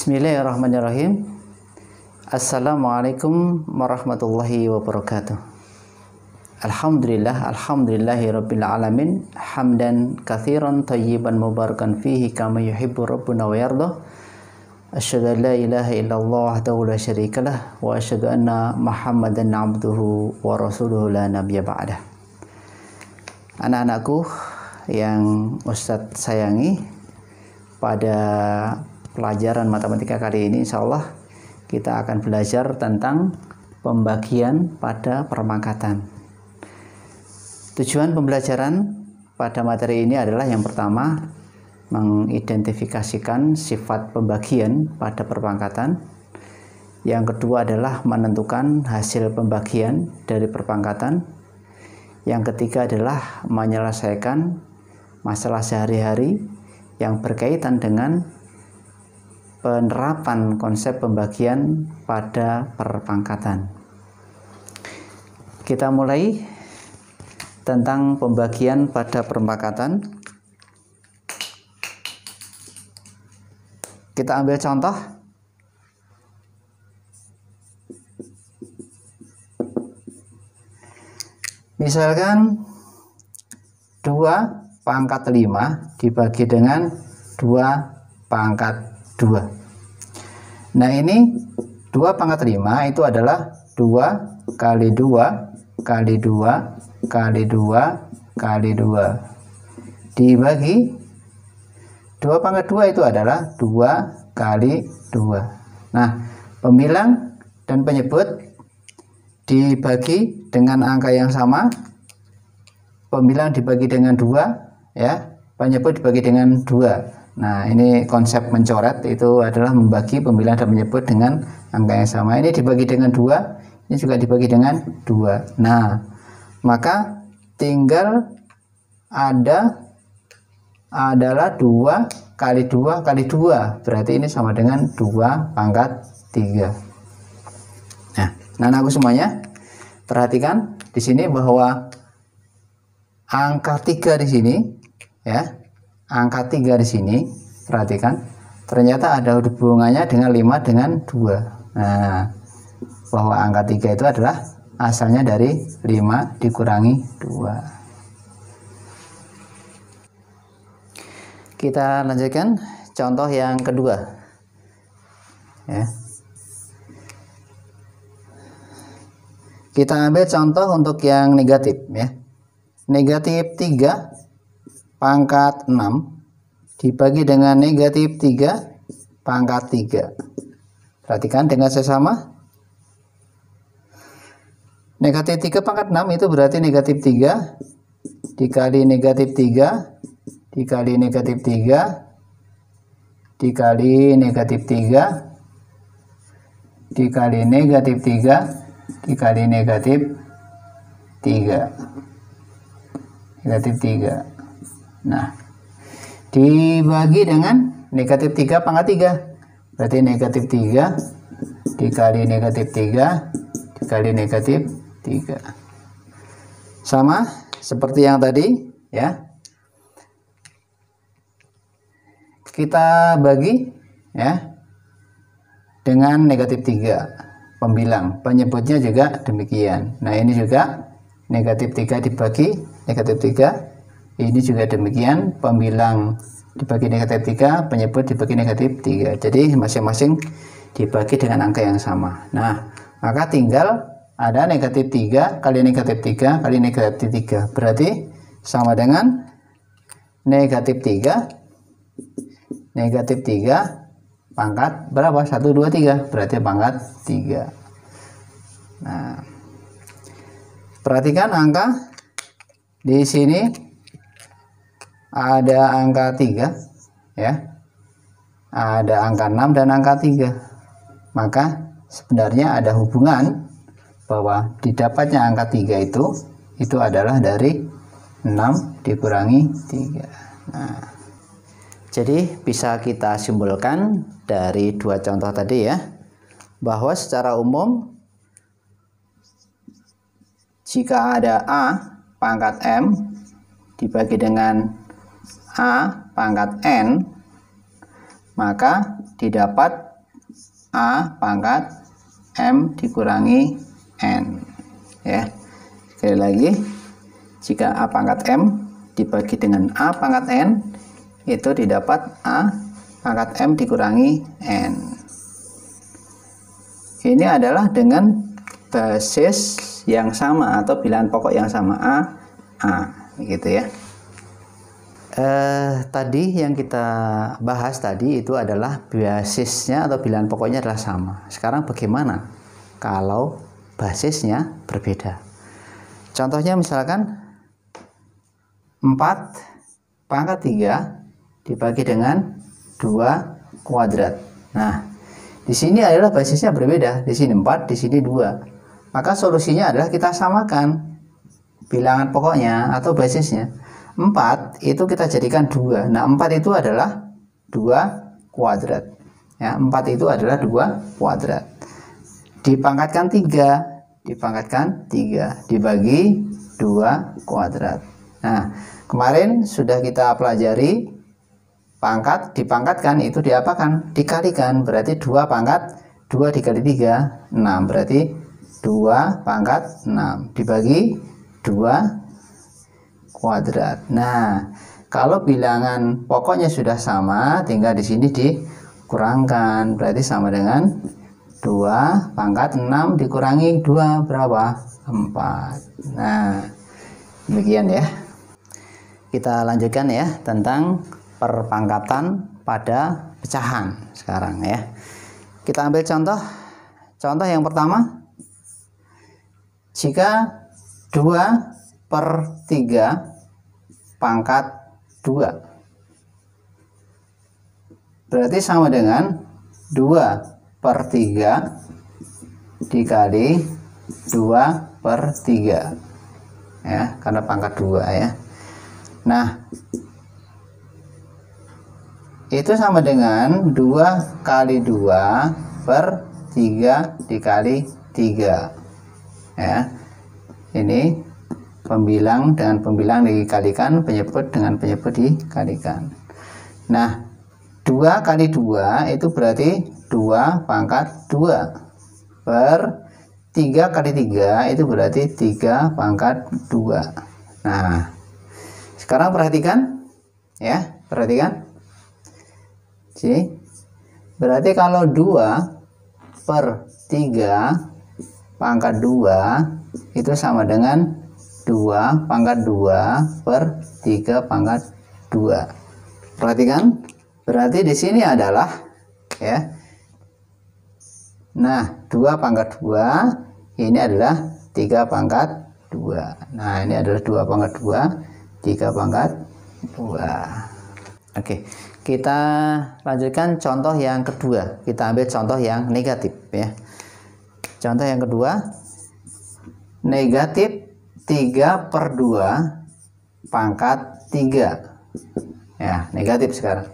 Bismillahirrahmanirrahim. Assalamualaikum warahmatullahi wabarakatuh. Alhamdulillahi rabbil alamin, hamdan katsiran thayyiban mubarakan fihi kama yuhibbu rabbuna wa yarda. Asyhadu an la ilaha illallah wahdahu la syarikalah wa asyhadu anna Muhammadan abduhu wa rasuluhu la nabiyya ba'dah. Anak-anakku yang Ustadz sayangi, pada pelajaran matematika kali ini insyaallah kita akan belajar tentang pembagian pada perpangkatan. Tujuan pembelajaran pada materi ini adalah yang pertama, mengidentifikasikan sifat pembagian pada perpangkatan. Yang kedua adalah menentukan hasil pembagian dari perpangkatan. Yang ketiga adalah menyelesaikan masalah sehari-hari yang berkaitan dengan penerapan konsep pembagian pada perpangkatan. Kita mulai tentang pembagian pada perpangkatan. Kita ambil contoh. Misalkan 2 pangkat 5 dibagi dengan 2 pangkat 2. Nah, ini 2 pangkat 5 itu adalah 2 kali 2 kali 2 kali 2 kali 2 dibagi 2 pangkat 2 itu adalah 2 kali 2. Nah, pembilang dan penyebut dibagi dengan angka yang sama. Pembilang dibagi dengan 2 ya, penyebut dibagi dengan 2. Nah, ini konsep mencoret itu adalah membagi pembilang dan penyebut dengan angka yang sama. Ini dibagi dengan 2, ini juga dibagi dengan 2. Nah, maka tinggal adalah 2 kali 2 kali 2. Berarti ini sama dengan 2 pangkat 3. Nah, anak-anakku semuanya, perhatikan di sini bahwa angka 3 di sini ya. Angka 3 di sini, perhatikan, ternyata ada hubungannya dengan 5 dengan 2. Nah, bahwa angka 3 itu adalah asalnya dari 5 dikurangi 2. Kita lanjutkan contoh yang kedua. Ya. Kita ambil contoh untuk yang negatif ya. Negatif 3 pangkat 6 dibagi dengan negatif 3 pangkat 3. Perhatikan dengan sesama. Negatif 3 pangkat 6 itu berarti negatif 3 dikali negatif 3 dikali negatif 3 dikali negatif 3 dikali negatif 3 dikali negatif 3. Negatif 3. Nah, dibagi dengan negatif 3 pangkat 3. Berarti negatif 3 dikali negatif 3 dikali negatif 3. Sama seperti yang tadi ya. Kita bagi ya dengan negatif 3 pembilang. Penyebutnya juga demikian. Nah, ini juga negatif 3 dibagi negatif 3. Ini juga demikian, pembilang dibagi negatif 3, penyebut dibagi negatif 3. Jadi masing-masing dibagi dengan angka yang sama. Nah, maka tinggal ada negatif 3 kali negatif 3 kali negatif 3. Berarti sama dengan negatif 3 pangkat berapa? 1, 2, 3. Berarti pangkat 3. Nah, perhatikan angka di sini. Ada angka 3 ya. Ada angka 6 dan angka 3. Maka sebenarnya ada hubungan bahwa didapatnya angka 3 itu adalah dari 6 dikurangi 3. Nah, jadi bisa kita simpulkan dari 2 contoh tadi ya, bahwa secara umum jika ada A pangkat M dibagi dengan A pangkat N, maka didapat A pangkat M dikurangi N. Ya, sekali lagi, jika A pangkat M dibagi dengan A pangkat N, itu didapat A pangkat M dikurangi N. Ini adalah dengan basis yang sama atau bilangan pokok yang sama, A, gitu ya. Tadi yang kita bahas tadi itu adalah basisnya atau bilangan pokoknya adalah sama. Sekarang bagaimana kalau basisnya berbeda? Contohnya misalkan 4 pangkat 3 dibagi dengan 2 kuadrat. Nah, di sini adalah basisnya berbeda. Di sini 4, di sini 2. Maka solusinya adalah kita samakan bilangan pokoknya atau basisnya. 4 itu kita jadikan 2. Nah, 4 itu adalah 2 kuadrat. Ya, 4 itu adalah 2 kuadrat. Dipangkatkan 3 dibagi 2 kuadrat. Nah, kemarin sudah kita pelajari dipangkatkan itu diapakan? Dikalikan, berarti 2 pangkat 2 dikali 3, 6, berarti 2 pangkat 6 dibagi 2 kuadrat. Nah, kalau bilangan pokoknya sudah sama, tinggal di sini dikurangkan, berarti sama dengan 2 pangkat 6 dikurangi 2 berapa? 4. Nah, demikian ya. Kita lanjutkan ya tentang perpangkatan pada pecahan sekarang ya. Kita ambil contoh yang pertama. Jika 2/3 pangkat 2 berarti sama dengan 2/3 dikali 2/3 ya, karena pangkat 2 ya. Nah, itu sama dengan 2 kali 2/3 dikali 3 ya. Ini pembilang dengan pembilang dikalikan, penyebut dengan penyebut dikalikan. Nah, 2 kali 2 itu berarti 2 pangkat 2 per 3 kali 3 itu berarti 3 pangkat 2. Nah, sekarang perhatikan ya, perhatikan. Jadi, berarti kalau 2/3 pangkat 2 itu sama dengan 2 pangkat 2 per 3 pangkat 2. Perhatikan, berarti di sini adalah ya. Nah, 2 pangkat 2 ini adalah 3 pangkat 2. Nah, ini adalah 2 pangkat 2, 3 pangkat 2. Oke, kita lanjutkan contoh yang kedua. Kita ambil contoh yang negatif ya. Contoh yang kedua, negatif 3/2 pangkat 3 ya, negatif sekarang.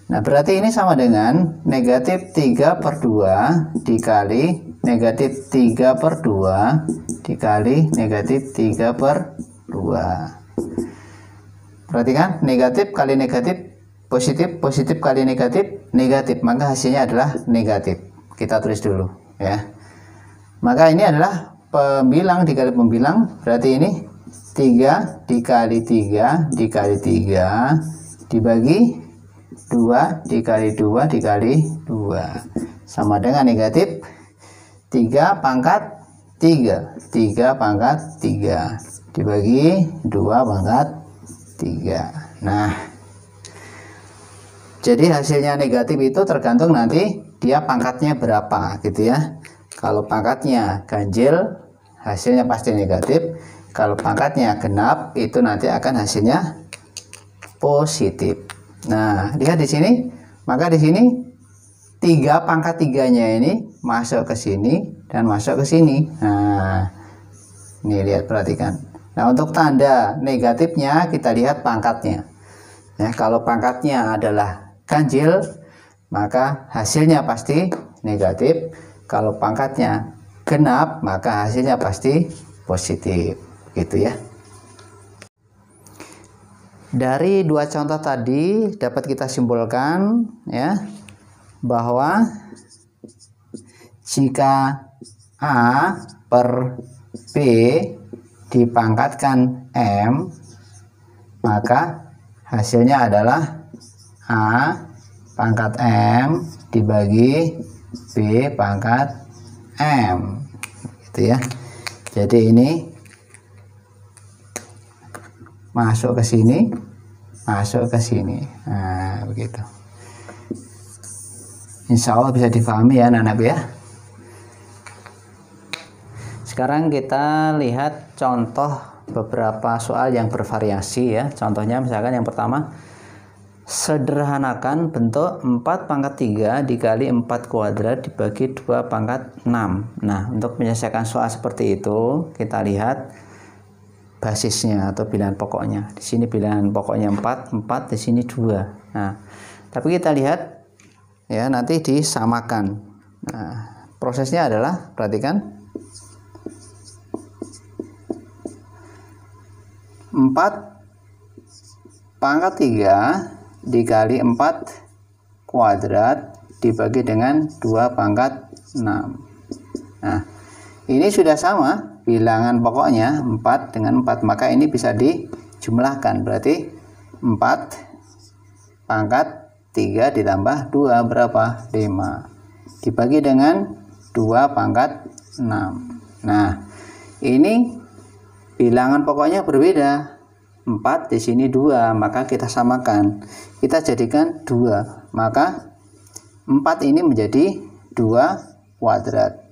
Nah, berarti ini sama dengan negatif 3/2 dikali negatif 3/2 dikali negatif 3/2. Perhatikan, negatif kali negatif positif, positif kali negatif negatif, maka hasilnya adalah negatif. Kita tulis dulu ya. Maka ini adalah pembilang dikali pembilang, berarti ini 3 dikali 3 dikali 3 dibagi 2 dikali 2 dikali 2 sama dengan negatif 3 pangkat 3, 3 pangkat 3 dibagi 2 pangkat 3. Nah, jadi hasilnya negatif itu tergantung nanti dia pangkatnya berapa gitu ya. Kalau pangkatnya ganjil, hasilnya pasti negatif. Kalau pangkatnya genap, itu nanti akan hasilnya positif. Nah, lihat di sini, maka di sini 3 pangkat 3-nya ini masuk ke sini dan masuk ke sini. Nah, ini lihat, perhatikan. Nah, untuk tanda negatifnya kita lihat pangkatnya. Ya, kalau pangkatnya adalah ganjil, maka hasilnya pasti negatif. Kalau pangkatnya genap, maka hasilnya pasti positif, gitu ya. Dari dua contoh tadi dapat kita simpulkan ya bahwa jika A per B dipangkatkan M, maka hasilnya adalah A pangkat M dibagi B pangkat M, gitu ya. Jadi ini masuk ke sini, masuk ke sini. Nah, begitu. Insya Allah bisa difahami ya anak-anak ya. Sekarang kita lihat contoh beberapa soal yang bervariasi ya. Contohnya misalkan yang pertama, sederhanakan bentuk 4 pangkat 3 dikali 4 kuadrat dibagi 2 pangkat 6. Nah, untuk menyelesaikan soal seperti itu, kita lihat basisnya atau bilangan pokoknya. Di sini bilangan pokoknya 4, di sini 2. Nah, tapi kita lihat ya, nanti disamakan. Nah, prosesnya adalah, perhatikan, 4 pangkat 3 dikali 4 kuadrat dibagi dengan 2 pangkat 6. Nah, ini sudah sama bilangan pokoknya 4 dengan 4, maka ini bisa dijumlahkan. Berarti 4 pangkat 3 ditambah 2 berapa? 5 dibagi dengan 2 pangkat 6. Nah, ini bilangan pokoknya berbeda. 4 di sini 2, maka kita samakan. Kita jadikan 2, maka 4 ini menjadi 2 kuadrat.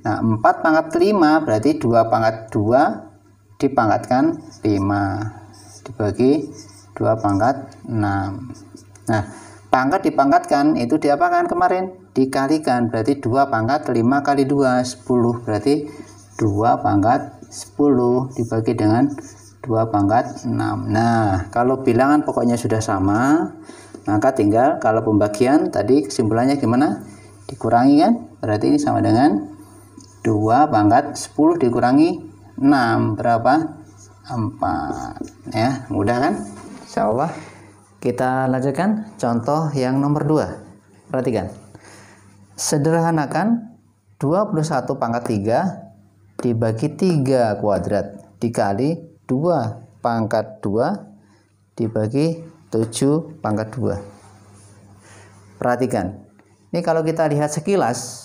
Nah, 4 pangkat 5 berarti 2 pangkat 2 dipangkatkan 5 dibagi 2 pangkat 6. Nah, pangkat dipangkatkan itu diapakan kemarin? Dikalikan, berarti 2 pangkat 5 kali 2, 10. Berarti 2 pangkat 10 dibagi dengan 2 pangkat 6. Nah, kalau bilangan pokoknya sudah sama, maka tinggal kalau pembagian tadi kesimpulannya gimana? Dikurangi kan? Berarti ini sama dengan 2 pangkat 10 dikurangi 6 berapa? 4. Ya, mudah kan? Insyaallah. Kita lanjutkan contoh yang nomor 2. Perhatikan. Sederhanakan 21 pangkat 3 dibagi 3 kuadrat dikali 2 pangkat 2 dibagi 7 pangkat 2. Perhatikan. Ini kalau kita lihat sekilas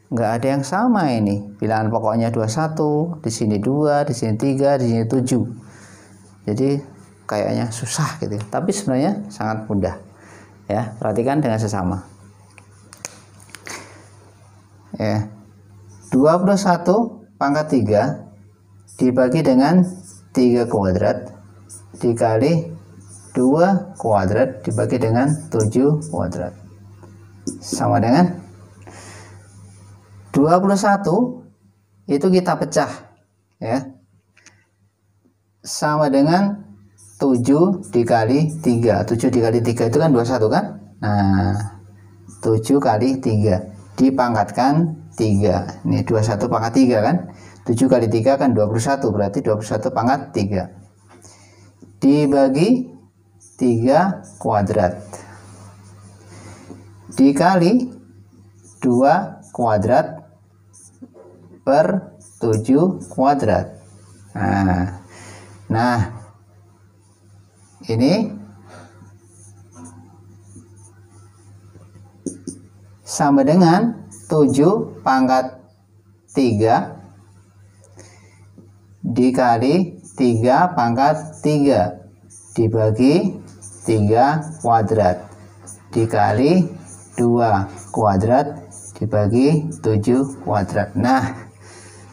nggak ada yang sama ini. Bilangan pokoknya 21, di sini 2, di sini 3, di sini 7. Jadi kayaknya susah gitu, tapi sebenarnya sangat mudah ya. Perhatikan dengan sesama ya. 21 pangkat 3 dibagi dengan 3 kuadrat dikali 2 kuadrat dibagi dengan 7 kuadrat sama dengan 21 itu kita pecah ya, sama dengan 7 dikali 3. 7 dikali 3 itu kan 21 kan? Nah, 7 kali 3 dipangkatkan 3. Ini 21 pangkat 3 kan? 7 kali 3 kan 21, berarti 21 pangkat 3 dibagi 3 kuadrat dikali 2 kuadrat per 7 kuadrat. Nah, ini sama dengan 7 pangkat 3 dikali 3 pangkat 3 dibagi 3 kuadrat dikali 2 kuadrat dibagi 7 kuadrat. Nah,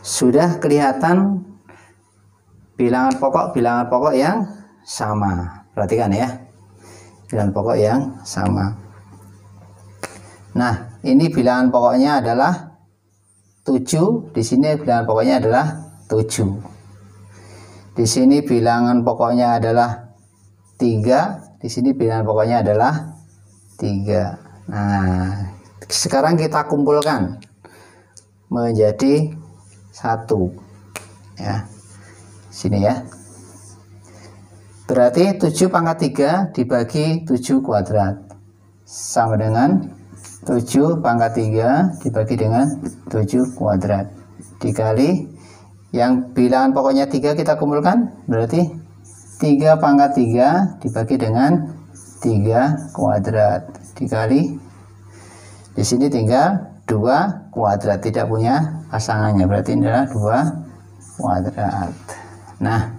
sudah kelihatan bilangan pokok yang sama. Perhatikan ya, bilangan pokok yang sama. Nah, ini bilangan pokoknya adalah 7, di sini bilangan pokoknya adalah 7. Di sini bilangan pokoknya adalah 3, di sini bilangan pokoknya adalah 3. Nah, sekarang kita kumpulkan menjadi 1 ya. Sini ya. Berarti 7 pangkat 3 dibagi 7 kuadrat sama dengan 7 pangkat 3 dibagi dengan 7 kuadrat dikali yang bilangan pokoknya 3 kita kumpulkan, berarti 3 pangkat 3 dibagi dengan 3 kuadrat dikali, di sini tinggal 2 kuadrat, tidak punya pasangannya, berarti ini adalah 2 kuadrat. Nah,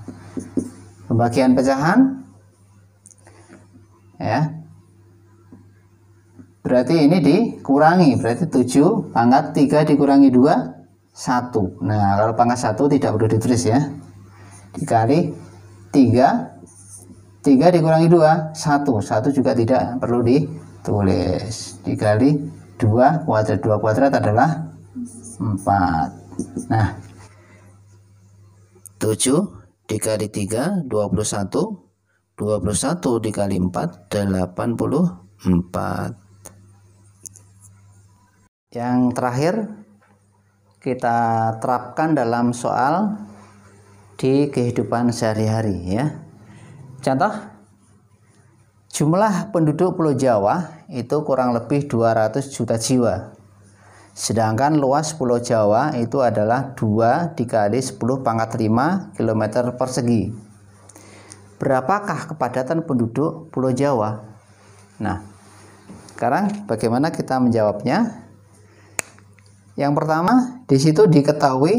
pembagian pecahan ya, berarti ini dikurangi, berarti 7 pangkat 3 dikurangi 2 1. Nah, kalau pangkat 1 tidak perlu ditulis ya, dikali 3 dikurangi 2 1 juga tidak perlu ditulis, dikali 2 kuadrat. 2 kuadrat adalah 4. Nah, 7 dikali 3 21, 21 dikali 4 84. Yang terakhir kita terapkan dalam soal di kehidupan sehari-hari ya. Contoh, jumlah penduduk Pulau Jawa itu kurang lebih 200 juta jiwa. Sedangkan luas Pulau Jawa itu adalah 2 dikali 10 pangkat 5 km persegi. Berapakah kepadatan penduduk Pulau Jawa? Nah, sekarang bagaimana kita menjawabnya? Yang pertama, di situ diketahui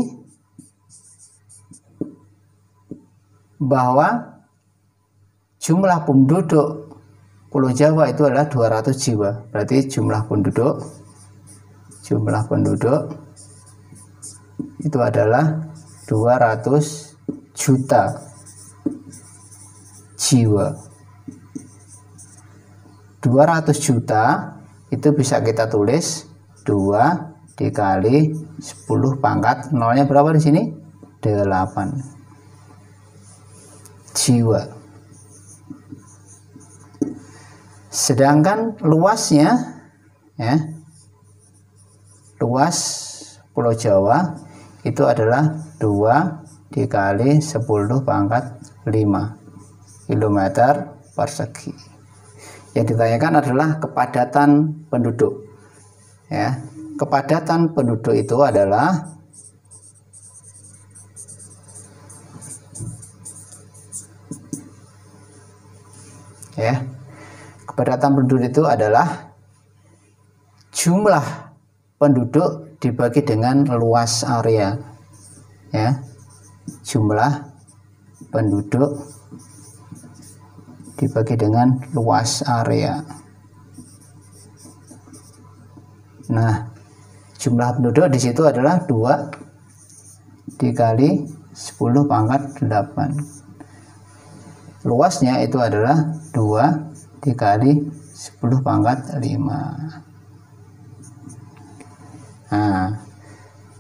bahwa jumlah penduduk Pulau Jawa itu adalah 200 jiwa. Berarti jumlah penduduk itu adalah 200 juta jiwa. 200 juta itu bisa kita tulis 2 dikali 10 pangkat nolnya berapa di sini? 8 jiwa. Sedangkan luasnya ya, luas Pulau Jawa itu adalah 2 dikali 10 pangkat 5 km persegi. Yang ditanyakan adalah kepadatan penduduk ya. Kepadatan penduduk itu adalah ya, kepadatan penduduk itu adalah jumlah penduduk dibagi dengan luas area ya. Jumlah penduduk dibagi dengan luas area. Nah, jumlah penduduk di situ adalah 2 dikali 10 pangkat 8. Luasnya itu adalah 2 dikali 10 pangkat 5. Nah,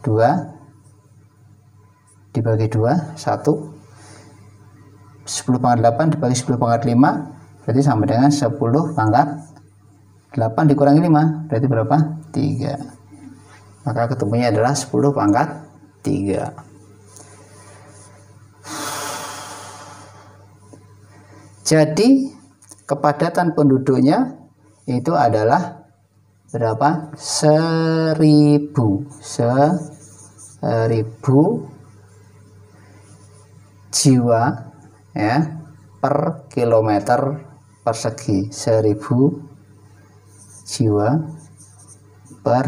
2 dibagi 2, 1. 10 pangkat 8 dibagi 10 pangkat 5, berarti sama dengan 10 pangkat 8 dikurangi 5, berarti berapa? 3. Maka ketemunya adalah 10 pangkat 3. Jadi kepadatan penduduknya itu adalah berapa? 1000 jiwa ya per kilometer persegi. 1000 jiwa per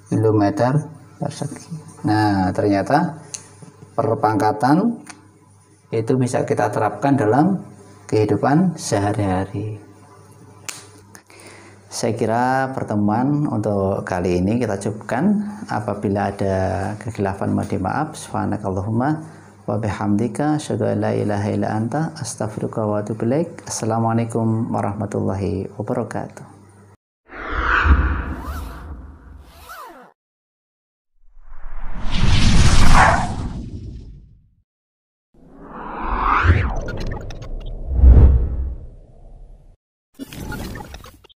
kilometer persegi. Nah, ternyata perpangkatan itu bisa kita terapkan dalam kehidupan sehari-hari. Saya kira pertemuan untuk kali ini kita cukupkan. Apabila ada kekhilafan, mohon maaf. Subhanakallahumma wa bihamdika asyhadu an la ilaha illa anta astaghfiruka wa atubu ilaik. Assalamualaikum warahmatullahi wabarakatuh.